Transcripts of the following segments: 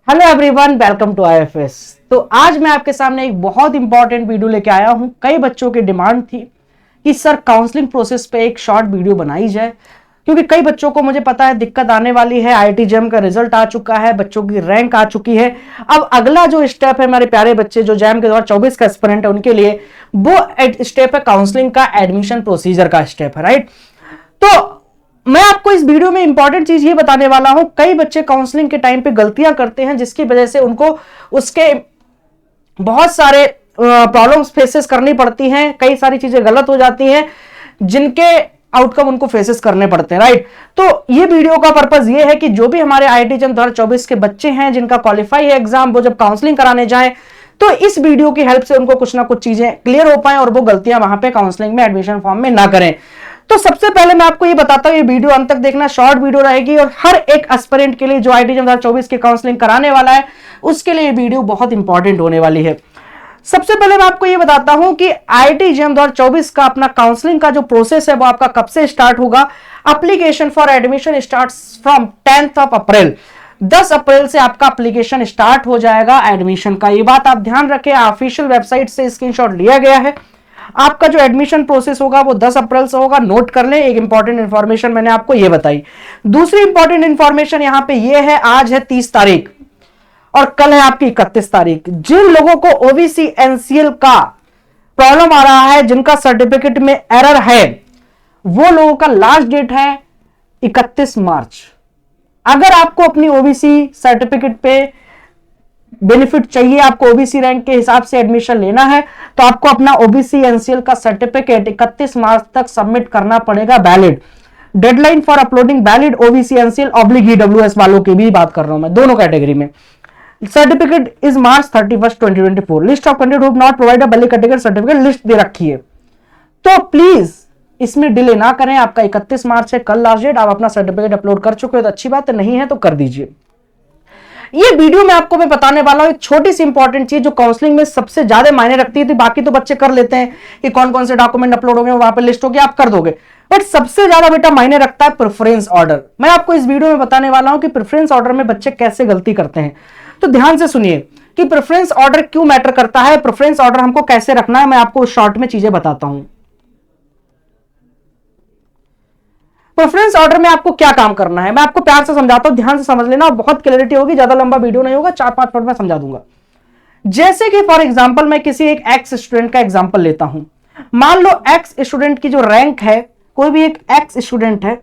Hello everyone, welcome to IFS. तो आज मैं आपके सामने एक बहुत इंपॉर्टेंट वीडियो लेके आया हूं। कई बच्चों की डिमांड थी कि सर काउंसलिंग प्रोसेस पे एक शॉर्ट वीडियो बनाई जाए, क्योंकि कई बच्चों को मुझे पता है दिक्कत आने वाली है। आईआईटी जैम का रिजल्ट आ चुका है, बच्चों की रैंक आ चुकी है। अब अगला जो स्टेप है मेरे प्यारे बच्चे जो जैम के 2024 का एस्पिरेंट है उनके लिए, वो स्टेप है काउंसलिंग का, एडमिशन प्रोसीजर का स्टेप है, राइट। तो मैं आपको इस वीडियो में इंपॉर्टेंट चीज ये बताने वाला हूं, कई बच्चे काउंसलिंग के टाइम पे गलतियां करते हैं जिसकी वजह से उनको उसके बहुत सारे प्रॉब्लम्स फेसेस करनी पड़ती हैं, कई सारी चीजें गलत हो जाती हैं जिनके आउटकम उनको फेसेस करने पड़ते हैं, राइट। तो ये वीडियो का पर्पस ये है कि जो भी हमारे आईआईटी जैम 2024 के बच्चे हैं जिनका क्वालिफाई है एग्जाम, वो जब काउंसलिंग कराने जाएं तो इस वीडियो की हेल्प से उनको कुछ ना कुछ चीजें क्लियर हो पाए और वो गलतियां वहां पे काउंसलिंग में, एडमिशन फॉर्म में ना करें। तो सबसे पहले मैं आपको ये बताता हूं, ये वीडियो अंत तक देखना, शॉर्ट वीडियो रहेगी और हर एक एस्पिरेंट के लिए जो आईआईटी जैम 2024 की काउंसलिंग कराने वाला है उसके लिए ये वीडियो बहुत इंपॉर्टेंट होने वाली है। सबसे पहले मैं आपको ये बताता हूं कि आईआईटी जैम 2024 का अपना काउंसलिंग का जो प्रोसेस है वो आपका कब से स्टार्ट होगा। Application for admission starts from 10th of April। 10 अप्रैल से आपका एप्लीकेशन स्टार्ट हो जाएगा एडमिशन का। ये बात आप ध्यान रखें, ऑफिशियल वेबसाइट से स्क्रीनशॉट लिया गया है। आपका जो एडमिशन प्रोसेस होगा वो 10 अप्रैल से होगा, नोट कर लें। एक इंपॉर्टेंट इंफॉर्मेशन मैंने आपको ये बताई। दूसरी इंपॉर्टेंट इंफॉर्मेशन यहां पे ये है, आज है 30 तारीख और कल है आपकी 31 तारीख। जिन लोगों को ओबीसी एनसीएल का प्रॉब्लम आ रहा है, जिनका सर्टिफिकेट में एरर है, वो लोगों का लास्ट डेट है 31 मार्च। अगर आपको अपनी ओबीसी सर्टिफिकेट पे बेनिफिट चाहिए, आपको ओबीसी रैंक के हिसाब से एडमिशन लेना है, तो आपको अपना ओबीसी एनसीएल का सर्टिफिकेट 31 मार्च तक सबमिट करना पड़ेगा valid. Deadline for uploading valid OBC NCL oblique EWS वालों की भी बात कर रहा हूं मैं, दोनों कैटेगरी में। Certificate is March 31, 2024। List of candidate who not provide a valid category certificate list दे रखी है, तो प्लीज इसमें डिले ना करें। आपका 31 मार्च है कल लास्ट डेट। आप अपना सर्टिफिकेट अपलोड कर चुके हो तो अच्छी बात है, नहीं है तो कर दीजिए। ये वीडियो में आपको मैं बताने वाला हूं एक छोटी सी इंपॉर्टेंट चीज जो काउंसलिंग में सबसे ज्यादा मायने रखती है। बाकी तो बच्चे कर लेते हैं कि कौन कौन से डॉक्यूमेंट अपलोड हो गए, वहां पर लिस्ट हो गया, आप कर दोगे, बट सबसे ज्यादा बेटा मायने रखता है प्रेफरेंस ऑर्डर। मैं आपको इस वीडियो में बताने वाला हूं कि प्रेफरेंस ऑर्डर में बच्चे कैसे गलती करते हैं। तो ध्यान से सुनिए कि प्रेफरेंस ऑर्डर क्यों मैटर करता है, प्रेफरेंस ऑर्डर हमको कैसे रखना है, मैं आपको शॉर्ट में चीजें बताता हूं। प्रेफरेंस ऑर्डर में आपको क्या काम करना है मैं आपको प्यार से समझाता हूं, ध्यान से समझ लेना, बहुत क्लैरिटी होगी, ज्यादा लंबा वीडियो नहीं होगा, 4-5 मिनट में समझा दूंगा। जैसे कि फॉर एग्जांपल मैं किसी एक एक्स स्टूडेंट का एग्जांपल लेता हूं। मान लो एक्स स्टूडेंट की जो रैंक है, कोई भी एक एक्स स्टूडेंट है,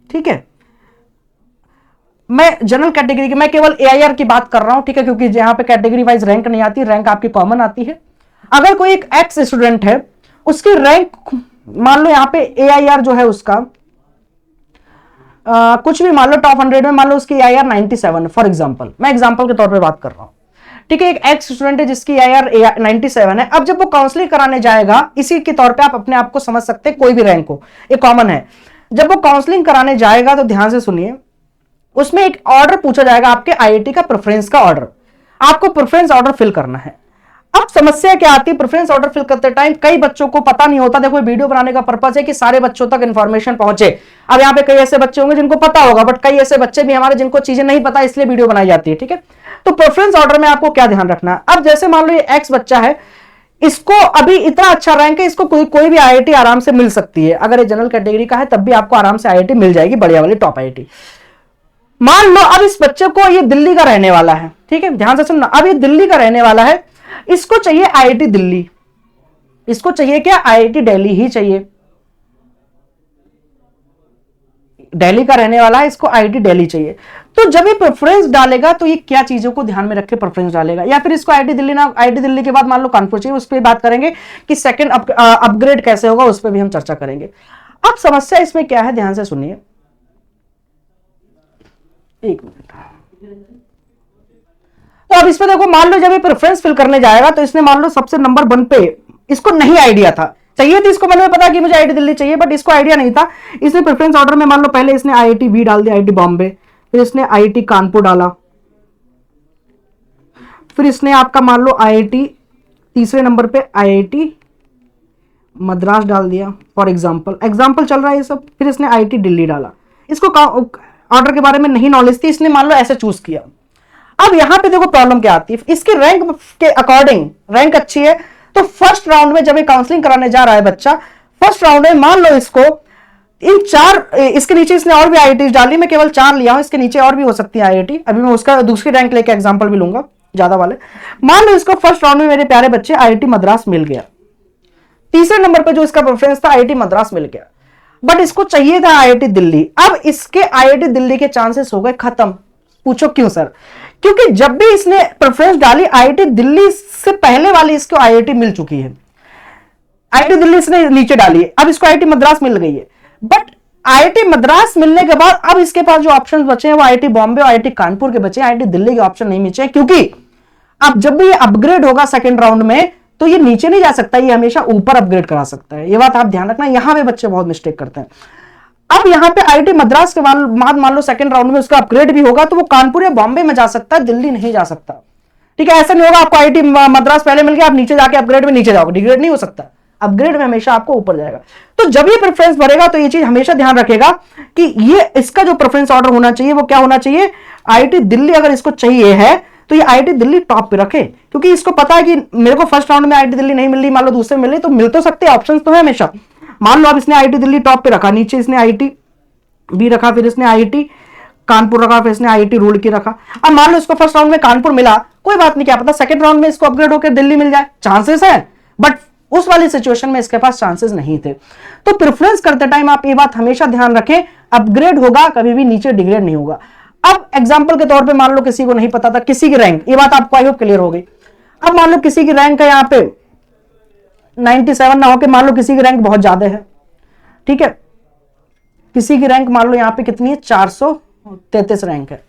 ठीक है, मैं जनरल कैटेगरी की, मैं केवल एआईआर की बात कर रहा हूं, ठीक है, क्योंकि यहां पे कैटेगरी वाइज रैंक नहीं आती, रैंक आपकी कॉमन आती है। अगर कोई एक एक्स स्टूडेंट है, उसकी रैंक मान लो यहां पे एआईआर जो है उसका कुछ भी मान लो टॉप 100 में मान लो उसकी एआईआर 97 है, फॉर एग्जांपल, मैं एग्जांपल के तौर पे बात कर रहा हूं, ठीक है। एक एक्स स्टूडेंट है जिसकी एआईआर 97 है। अब जब वो काउंसलिंग कराने जाएगा, इसी के तौर पे आप अपने आप को समझ सकते हैं, कोई भी रैंक हो, ये कॉमन है। जब वो काउंसलिंग कराने जाएगा तो ध्यान से सुनिए, उसमें एक ऑर्डर पूछा जाएगा आपके आईआईटी का, प्रेफरेंस का ऑर्डर। आपको प्रेफरेंस ऑर्डर फिल करना है। अब समस्या क्या आती है, प्रेफरेंस ऑर्डर फिल करते टाइम कई बच्चों को पता नहीं होता। देखो वीडियो बनाने का पर्पस है कि सारे बच्चों तक इंफॉर्मेशन पहुंचे। अब यहाँ पे कई ऐसे बच्चे होंगे जिनको पता होगा, बट कई ऐसे बच्चे भी हमारे जिनको चीजें नहीं पता, इसलिए वीडियो बनाई जाती है, ठीक है। तो प्रेफरेंस ऑर्डर में आपको क्या ध्यान रखना है। अब जैसे मान लो ये एक्स बच्चा है, इसको अभी इतना अच्छा रैंक है, इसको कोई भी आईआईटी आराम से मिल सकती है। अगर ये जनरल कैटेगरी का है तब भी आपको आराम से आईआईटी मिल जाएगी, बढ़िया वाली टॉप आईआईटी। मान लो अब इस बच्चे को, ये दिल्ली का रहने वाला है, ठीक है, ध्यान से सुनना, अब ये दिल्ली का रहने वाला है, इसको चाहिए आईआईटी दिल्ली, इसको चाहिए क्या, आईआईटी दिल्ली ही चाहिए। दिल्ली का रहने वाला है, इसको आईआईटी दिल्ली चाहिए। तो जब ये प्रेफरेंस डालेगा तो ये क्या चीजों को ध्यान में रख के प्रेफरेंस डालेगा, या फिर इसको आईआईटी दिल्ली ना, आईआईटी दिल्ली के बाद मान लो कानपुर चाहिए, उस पर बात करेंगे कि सेकंड अपग्रेड कैसे होगा, उस पर भी हम चर्चा करेंगे। अब समस्या इसमें क्या है, ध्यान से सुनिए, एक मिनट। तो अब इसमें देखो, मान लो जब ये प्रेफरेंस फिल करने जाएगा तो इसने मान लो सबसे नंबर 1 पे, इसको नहीं आइडिया था, चाहिए थी इसको, मैंने पता कि मुझे आईआईटी दिल्ली चाहिए, बट इसको आइडिया नहीं था। इसने प्रेफरेंस ऑर्डर में मान लो पहले इसने आईआईटी भी डाल दिया, आईआईटी बॉम्बे, फिर इसने आईआईटी कानपुर डाला, फिर इसने आपका मान लो आईआईटी तीसरे नंबर पे आईआईटी मद्रास डाल दिया, फॉर एग्जाम्पल चल रहा है ये सब। फिर इसने आईआईटी दिल्ली डाला, इसको ऑर्डर के बारे में नहीं नॉलेज थी, इसने मान लो ऐसे चूज किया। अब यहां पे देखो प्रॉब्लम क्या आती है, इसके रैंक के अकॉर्डिंग रैंक अच्छी है तो फर्स्ट राउंड में जब ये काउंसलिंग कराने जा रहा है बच्चा, फर्स्ट राउंड में मान लो इसको इन 4, इसके नीचे इसने और भी आईआईटी डाली, मैं केवल 4 लिया हूं, इसके नीचे और भी हो सकती है आईआईटी, अभी मैं उसका दूसरी रैंक लेके एग्जांपल भी लूंगा ज्यादा वाले। मान लो इसको फर्स्ट राउंड में मेरे प्यारे बच्चे आईआईटी मद्रास मिल गया, तीसरे नंबर पर जो इसका प्रेफरेंस था आईआईटी मद्रास मिल गया, बट इसको चाहिए था आईआईटी दिल्ली। अब इसके आईआईटी दिल्ली के चांसेस हो गए खत्म। पूछो क्यों सर? क्योंकि जब भी इसने प्रेफरेंस डाली आईआईटी दिल्ली से पहले वाली इसको आईआईटी मिल चुकी है, आईआईटी दिल्ली इसने नीचे डाली है, अब इसको आईआईटी मद्रास मिल गई है, बट आईआईटी मद्रास मिलने के बाद अब इसके पास जो ऑप्शंस बचे हैं वो आईआईटी बॉम्बे और आईआईटी कानपुर के बचे हैं, आईआईटी दिल्ली के ऑप्शन नहीं बचे, क्योंकि अब जब भी ये अपग्रेड होगा सेकंड राउंड में तो ये नीचे नहीं जा सकता, ये हमेशा ऊपर अपग्रेड करा सकता है। ये बात आप ध्यान रखना, यहां पे बच्चे बहुत मिस्टेक करते हैं। अब यहां पे आईआईटी मद्रास के बाद मान लो सेकंड राउंड में उसका अपग्रेड भी होगा तो वो कानपुर या बॉम्बे में जा सकता है, दिल्ली नहीं जा सकता। ठीक है, ऐसा नहीं होगा आपको आईआईटी मद्रास पहले मिल गया आप नीचे जाके अपग्रेड में नीचे जाओगे, डिग्रेड नहीं हो सकता, अपग्रेड में हमेशा आपको ऊपर जाएगा। तो जब ये प्रेफरेंस बढ़ेगा तो ये चीज हमेशा ध्यान रखेगा कि ये इसका जो प्रेफरेंस ऑर्डर होना चाहिए वो क्या होना चाहिए, आईआईटी दिल्ली अगर इसको चाहिए है तो ये आईआईटी दिल्ली टॉप पे रखे, क्योंकि इसको पता है कि मेरे को फर्स्ट राउंड में आईआईटी दिल्ली नहीं मिल रही, मान लो दूसरे मिल रही तो मिल तो सकते, ऑप्शंस तो है हमेशा। मान लो अब इसने आईआईटी दिल्ली टॉप पे रखा, नीचे इसने आईआईटी भी रखा, फिर इसने आईआईटी कानपुर रखा, फिर इसने आईआईटी रुड़की रखा। अब मान लो इसको फर्स्ट राउंड में कानपुर मिला, कोई बात नहीं, क्या पता सेकंड राउंड में इसको अपग्रेड होकर दिल्ली मिल जाए, चांसेस है, बट उस वाली सिचुएशन में इसके पास चांसेस नहीं थे। तो प्रेफरेंस करते टाइम आप ये बात हमेशा ध्यान रखें, अपग्रेड होगा कभी भी नीचे डिग्रेड नहीं होगा। अब एग्जांपल के तौर पे मान लो किसी को नहीं पता था किसी की रैंक, ये बात आपको आई होप क्लियर हो गई। अब मान लो किसी की रैंक है यहाँ पे 97 ना होके मान लो किसी की रैंक बहुत ज्यादा है, ठीक है, किसी की रैंक मान लो यहाँ पे कितनी है 433 रैंक है,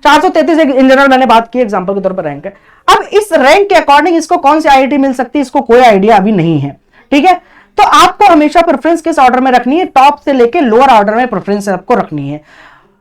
433 एक इन जनरल मैंने बात की एग्जांपल के तौर पर रैंक है। अब इस रैंक के अकॉर्डिंग इसको कौन सी आईआईटी मिल सकती है इसको कोई आइडिया अभी नहीं है, ठीक है। तो आपको हमेशा प्रेफरेंस किस ऑर्डर में रखनी है, टॉप से लेके लोअर ऑर्डर में प्रेफरेंस आपको रखनी है,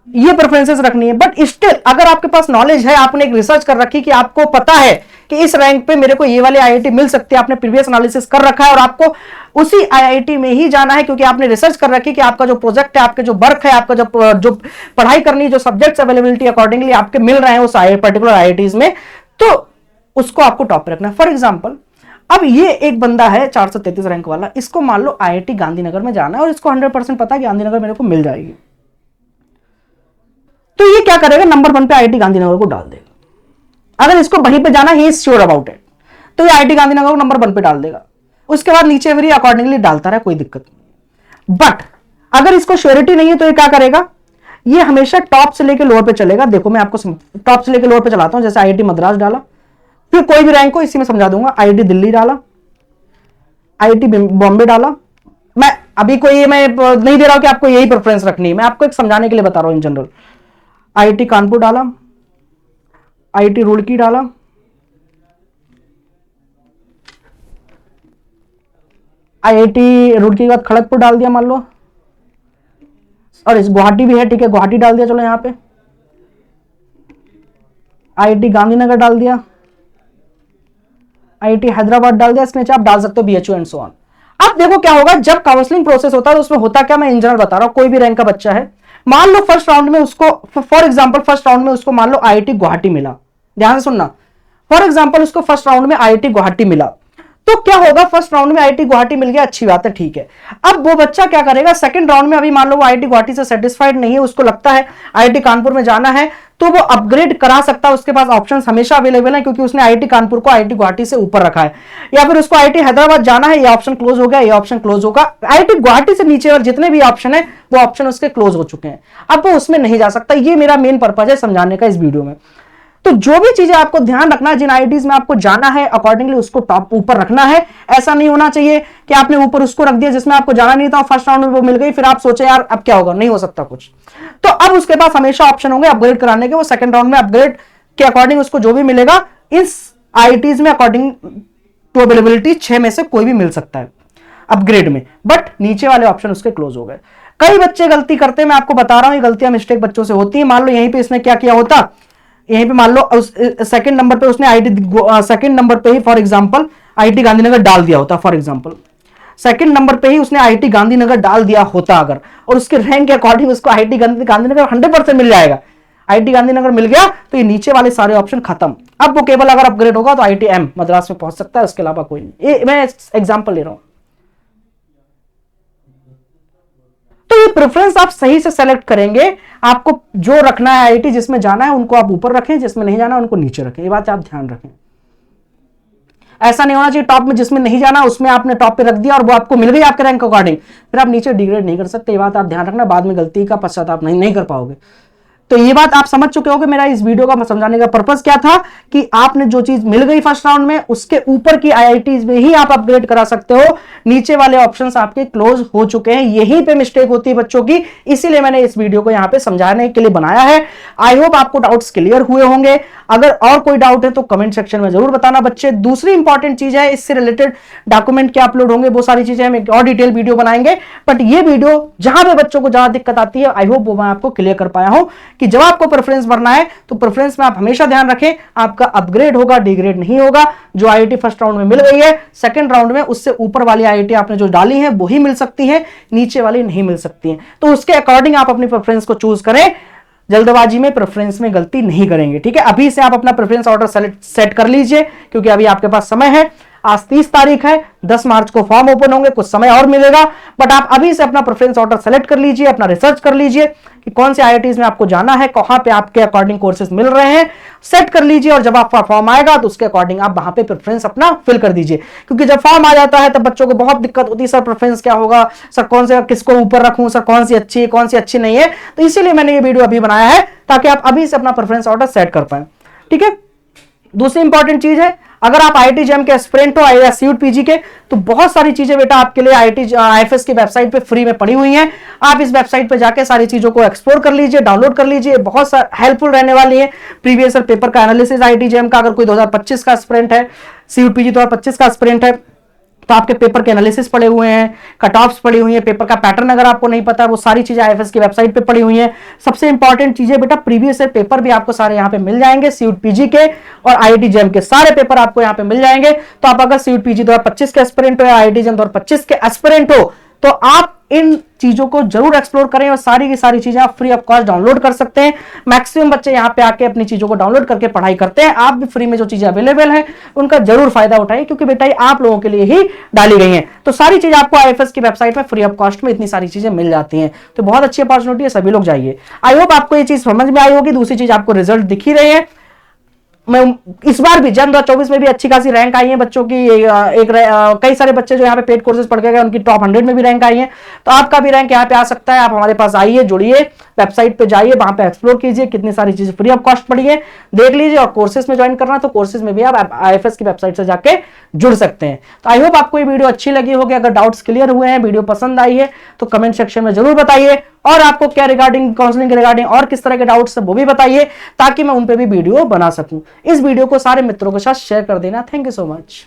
ये प्रेफरेंसेस रखनी है। बट स्टिल अगर आपके पास नॉलेज है, आपने एक रिसर्च कर रखी कि आपको पता है कि इस रैंक पे मेरे को ये वाली आईआईटी मिल सकती है, आपने प्रीवियस एनालिसिस कर रखा है और आपको उसी आईआईटी में ही जाना है क्योंकि आपने रिसर्च कर रखी कि आपका जो प्रोजेक्ट है, आपके जो वर्क है, आपका जो पढ़ाई करनी है, जो सब्जेक्ट्स अवेलेबिलिटी अकॉर्डिंगली आपके मिल रहे हैं उस पर्टिकुलर आईआईटीज में, तो उसको आपको टॉप पे रखना है। फॉर एग्जाम्पल अब ये एक बंदा है 433 रैंक वाला, इसको मान लो आईआईटी गांधीनगर में जाना है और इसको 100% पता है गांधीनगर मेरे को मिल जाएगी, तो ये क्या करेगा, नंबर 1 पे आईआईटी गांधीनगर को डाल देगा। अगर इसको वहीं पे जाना he is sure about it तो ये आईआईटी गांधीनगर को नंबर 1 पे डाल देगा, उसके बाद नीचे भी अकॉर्डिंगली डालता रहे, कोई दिक्कत नहीं। बट अगर इसको श्योरिटी नहीं है तो ये क्या करेगा, ये हमेशा टॉप से लेकर लोअर पे चलेगा। देखो मैं आपको टॉप से लेकर लोअर पे चलाता हूं, जैसे आईआईटी मद्रास डाला, फिर कोई भी रैंक को इसी में समझा दूंगा, आईआईटी दिल्ली डाला, आईआईटी बॉम्बे डाला। मैं अभी कोई मैं नहीं दे रहा हूं कि आपको यही प्रेफरेंस रखनी है, मैं आपको एक समझाने के लिए बता रहा हूं इन जनरल। आईआईटी कानपुर डाला, आईआईटी रुड़की डाला, आईआईटी रुड़की के बाद खड़गपुर डाल दिया मान लो, और इस गुवाहाटी भी है, ठीक है, गुवाहाटी डाल दिया, चलो यहां पे आईआईटी गांधीनगर डाल दिया, आईआईटी हैदराबाद डाल दिया, इसके नीचे आप डाल सकते हो बीएचयू एंड सो ऑन। अब देखो क्या होगा जब काउंसलिंग प्रोसेस होता है तो उसमें होता क्या, मैं इन जनरल बता रहा हूं, कोई भी रैंक का बच्चा है, मान लो फर्स्ट राउंड में उसको, फॉर एग्जांपल फर्स्ट राउंड में उसको मान लो आईआईटी गुवाहाटी मिला, ध्यान से सुनना, फॉर एग्जांपल उसको फर्स्ट राउंड में आईआईटी गुवाहाटी मिला, तो क्या होगा, फर्स्ट राउंड में आईआईटी गुवाहाटी मिल गया, अच्छी बात है, ठीक है। अब वो बच्चा क्या करेगा, सेकंड राउंड में अभी मान लो वो आईआईटी गुवाहाटी से सेटिस्फाइड नहीं है, उसको लगता है आईआईटी कानपुर में जाना है, तो वो अपग्रेड करा सकता है, उसके पास ऑप्शंस हमेशा अवेलेबल है क्योंकि उसने आईआईटी कानपुर को आईआईटी गुवाहाटी से ऊपर रखा है। या फिर उसको आईआईटी हैदराबाद जाना है, ये ऑप्शन क्लोज हो गया, ये ऑप्शन क्लोज होगा, आईआईटी गुवाहाटी से नीचे और जितने भी ऑप्शन है वो ऑप्शन उसके क्लोज हो चुके हैं, अब वो उसमें नहीं जा सकता। ये मेरा मेन पर्पज है समझाने का इस वीडियो में। तो जो भी चीजें आपको ध्यान रखना है, जिन आईआईटीज में आपको जाना है अकॉर्डिंगली उसको टॉप ऊपर रखना है। ऐसा नहीं होना चाहिए कि आपने ऊपर उसको रख दिया जिसमें आपको जाना नहीं था, फर्स्ट राउंड में वो मिल गई, फिर आप सोचे यार अब क्या होगा, नहीं हो सकता कुछ। तो अब उसके पास हमेशा ऑप्शन होंगे अपग्रेड कराने के, वो सेकंड राउंड में अपग्रेड के अकॉर्डिंग उसको जो भी मिलेगा, इस आईआईटीज में अकॉर्डिंग टू अवेलेबिलिटी 6 में से कोई भी मिल सकता है अपग्रेड में, बट नीचे वाले ऑप्शन उसके क्लोज हो गए। कई बच्चे गलती करते हैं, मैं आपको बता रहा हूं, ये गलतियां मिस्टेक बच्चों से होती है। मान लो यहीं पे इसने क्या किया होता, यहीं पे मान लो सेकंड नंबर पे उसने आईआईटी सेकंड नंबर पे ही फॉर एग्जांपल आईआईटी गांधीनगर डाल दिया होता, फॉर एग्जांपल सेकंड नंबर पे ही उसने आईआईटी गांधीनगर डाल दिया होता अगर, और उसके रैंक के अकॉर्डिंग उसको आईआईटी गांधीनगर 100% मिल जाएगा, IIT गांधीनगर मिल गया तो ये नीचे वाले सारे ऑप्शन खत्म। अब वो केवल अगर अपग्रेड होगा तो IITM मद्रास में पहुंच सकता है, उसके अलावा कोई नहीं। ये मैं एग्जांपल ले रहा हूं। तो ये प्रेफरेंस आप सही से सेलेक्ट करेंगे। आपको जो रखना है IIT जिसमें जाना है उनको आप ऊपर रखें, जिसमें नहीं जाना उनको नीचे रखें, ये बात आप ध्यान रखें। ऐसा नहीं होना चाहिए टॉप में जिसमें नहीं जाना उसमें आपने टॉप पे रख दिया और वो आपको मिल गई आपके रैंक अकॉर्डिंग, फिर आप नीचे डिग्रेड नहीं कर सकते। ये बात आप ध्यान रखना, बाद में गलती का पश्चाताप नहीं कर पाओगे। तो ये बात आप समझ चुके होंगे। मेरा इस वीडियो का समझाने का पर्पस क्या था कि आपने जो चीज मिल गई फर्स्ट राउंड में उसके ऊपर की IITs में ही आप अपग्रेड करा सकते हो। नीचे वाले ऑप्शंस आपके क्लोज हो चुके हैं, यहीं पे मिस्टेक होती है बच्चों की, इसीलिए मैंने इस वीडियो को यहां पे समझाने के लिए बनाया है। आई होप आपको डाउट्स क्लियर हुए होंगे। अगर और कोई डाउट है तो कमेंट सेक्शन में जरूर बताना बच्चे। दूसरी इंपॉर्टेंट चीज है, इससे रिलेटेड डॉक्यूमेंट क्या अपलोड होंगे वो सारी चीजें हम एक और डिटेल वीडियो बनाएंगे। बट ये वीडियो जहां पे बच्चों को जहां दिक्कत आती है आई होप वो मैं आपको क्लियर कर पाया हूं कि जब आपको प्रेफरेंस भरना है तो प्रेफरेंस में आप हमेशा ध्यान रखें आपका अपग्रेड होगा, डिग्रेड नहीं होगा। जो IIT फर्स्ट राउंड में मिल गई है सेकंड राउंड में उससे ऊपर वाली IIT आपने जो डाली है वही मिल सकती है, नीचे वाली नहीं मिल सकती है। तो उसके अकॉर्डिंग आप अपनी प्रेफरेंस को चूज करें, जल्दबाजी में प्रेफरेंस में गलती नहीं करेंगे। ठीक है, अभी से आप अपना प्रेफरेंस ऑर्डर सेट कर लीजिए क्योंकि अभी आपके पास समय है। आज 30 तारीख है, 10 मार्च को फॉर्म ओपन होंगे, कुछ समय और मिलेगा। बट आप अभी से अपना प्रेफरेंस ऑर्डर सेलेक्ट कर लीजिए, अपना रिसर्च कर लीजिए कि कौन से IITs में आपको जाना है, कहां पे आपके अकॉर्डिंग कोर्सेज मिल रहे हैं, सेट कर लीजिए। और जब आपका फॉर्म आएगा तो उसके अकॉर्डिंग आप वहां पे प्रेफरेंस अपना फिल कर दीजिए। क्योंकि जब फॉर्म आ जाता है तब बच्चों को बहुत दिक्कत होती है, सर प्रेफरेंस क्या होगा, सर कौन से किसको ऊपर रखूं, सर कौन सी अच्छी है कौन सी अच्छी नहीं है। तो इसीलिए मैंने ये वीडियो अभी बनाया है ताकि आप अभी से अपना प्रेफरेंस ऑर्डर सेट कर पाए। ठीक है, दूसरी इंपॉर्टेंट चीज है, अगर आप IIT JAM के एस्पिरेंट हो या CUET PG के तो बहुत सारी चीजें बेटा आपके लिए IIT IFS की वेबसाइट पे फ्री में पड़ी हुई हैं। आप इस वेबसाइट पे जाके सारी चीजों को एक्सप्लोर कर लीजिए, डाउनलोड कर लीजिए, बहुत हेल्पफुल रहने वाली है। प्रीवियस पेपर का एनालिसिस IIT JAM का, अगर कोई 2025 का एस्पिरेंट है, CUET PG 2025 का एस्पिरेंट है तो आपके पेपर के एनालिसिस पड़े हुए हैं, कट ऑफ्स पड़ी हुई है, पेपर का पैटर्न अगर आपको नहीं पता है वो सारी चीजें IFS की वेबसाइट पे पड़ी हुई हैं। सबसे इंपॉर्टेंट चीजें बेटा प्रीवियस ईयर पेपर भी आपको सारे यहाँ पे मिल जाएंगे, CUET PG के और IIT JAM के सारे पेपर आपको यहाँ पे मिल जाएंगे। तो आप अगर CUET PG 2025 के एस्पिरेंट हो या IIT JAM 2025 के एस्पिरेंट हो तो आप इन चीजों को जरूर एक्सप्लोर करें और सारी की सारी चीजें आप फ्री ऑफ कॉस्ट डाउनलोड कर सकते हैं। मैक्सिमम बच्चे यहाँ पे आके अपनी चीजों को डाउनलोड करके पढ़ाई करते हैं। आप भी फ्री में जो चीजें अवेलेबल हैं उनका जरूर फायदा उठाइए क्योंकि बेटा ये आप लोगों के लिए ही डाली गई हैं। तो सारी चीजें आपको IFS की वेबसाइट में फ्री ऑफ कॉस्ट में इतनी सारी चीजें मिल जाती हैं। तो बहुत अच्छी अपॉर्चुनिटी है, सभी लोग जाइए। आई होप आपको ये चीज समझ में आई होगी। दूसरी चीज आपको रिजल्ट दिख ही रहे हैं। मैं इस बार भी JAM 2024 में भी अच्छी खासी रैंक आई है बच्चों की। कई सारे बच्चे जो यहाँ पे पेड कोर्सेज पढ़ के गए उनकी टॉप 100 में भी रैंक आई है। तो आपका भी रैंक यहाँ पे आ सकता है। आप हमारे पास आइए, जुड़िए, वेबसाइट पे जाइए, वहां पे एक्सप्लोर कीजिए, कितनी सारी चीजें फ्री ऑफ कॉस्ट पड़ी है देख लीजिए। और कोर्सेज में ज्वाइन करना तो कोर्सेज में भी आप IFS की वेबसाइट से जाके जुड़ सकते हैं। तो आई होप आपको ये वीडियो अच्छी लगी होगी। अगर डाउट्स क्लियर हुए हैं, वीडियो पसंद आई है तो कमेंट सेक्शन में जरूर बताइए। और आपको क्या रिगार्डिंग काउंसलिंग के रिगार्डिंग और किस तरह के डाउट्स है वो भी बताइए ताकि मैं उन पे भी वीडियो बना सकूं। इस वीडियो को सारे मित्रों के साथ शेयर कर देना। Thank you so much.